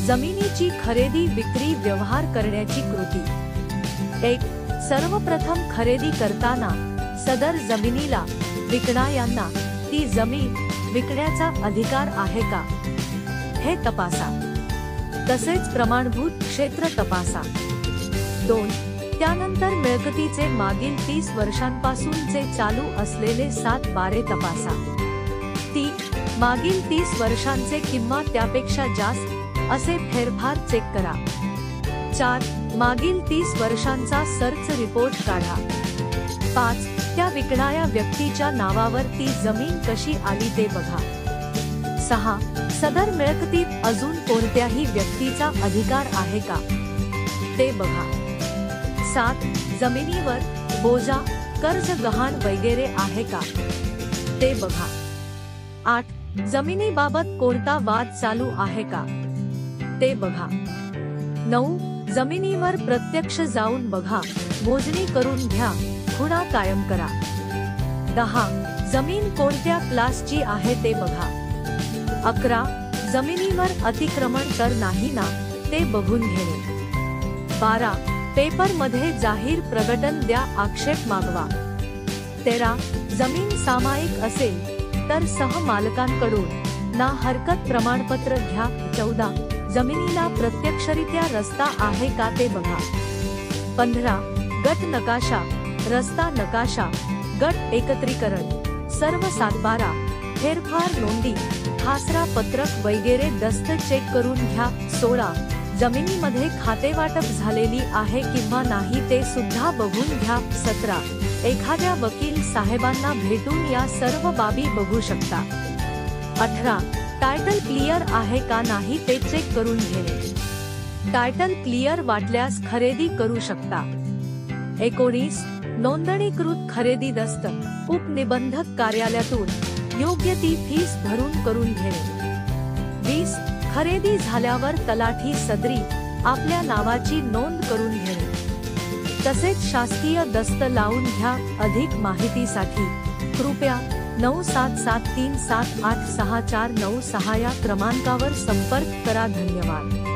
जमिनीची खरेदी विक्री व्यवहार करण्याची कृती। 1. सर्वप्रथम खरेदी करताना सदर जमिनीला विकणाऱ्यांना ती जमीन विकण्याचा अधिकार आहे का हे तपासा। तसेच प्रमाणभूत क्षेत्र तपासा। 2. त्यानंतर मिळकतीचे मागील 30 वर्षांपासूनचे चालू असलेले 7 बारे तपासा। 3. मागील 30 वर्षांचे किंवा त्यापेक्षा जास्त असे फेरफार चेक करा। 4. मागील 30 वर्षांचा सर्च रिपोर्ट काढा। 5. त्या विकणाऱ्या व्यक्तीच्या नावावर ती जमीन कशी आली ते बघा। 6. सदर मिळकतीत अजून कोणत्याही व्यक्तीचा अधिकार आहे का ते बघा। 7. जमिनीवर बोजा, कर्ज गहाण वगैरे आहे का ते बघा। 8. जमिनीबाबत कोणता वाद चालू आहे का ते बघा। 9. जमिनीवर प्रत्यक्ष जाऊन बघा, मोजणी करून घ्या, खुणा कायम करा। 10. जमीन कोणत्या क्लासची आहे ते बघा। 11. जमिनीवर अतिक्रमण तर नाही ना ते बघून घेणे। 12. पेपर मध्ये जाहीर प्रकटन द्या, आक्षेप मागवा। 13. जमीन सामायिक असेल तर सहमालकांकडून ना हरकत प्रमाणपत्र घ्या। 14. जमिनीला प्रत्यक्षरित्या रस्ता आहे का ते बघा। 15. गट नकाशा, रस्ता नकाशा, गट एकत्रीकरण, सर्व सातबारा, फेरफार नोंदी, खासरा पत्रक वगैरे दस्त चेक करून घ्या। 16. जमिनीमध्ये खातेवाटप झालेली आहे किंवा नाही ते सुद्धा बघून घ्या। 17. एखाद्या वकील साहेबांना भेटून या सर्व बाबी बघू शकता। 18. टायटल क्लिअर आहे का नाही ते चेक करून घेणे। टायटल क्लिअर वाटल्यास खरेदी करू शकता। 19. नोंदणीकृत खरेदी दस्त उपनिबंधक कार्यालयातून योग्य ती फीस भरून करून घेणे। 20. खरेदी झाल्यावर तलाठी सदरी आपल्या नावाची नोंद करून घेणे। तसेच शासकीय दस्त लावून घ्या। अधिक माहितीसाठी कृपया 9773786496 या क्रमांकावर संपर्क करा। धन्यवाद।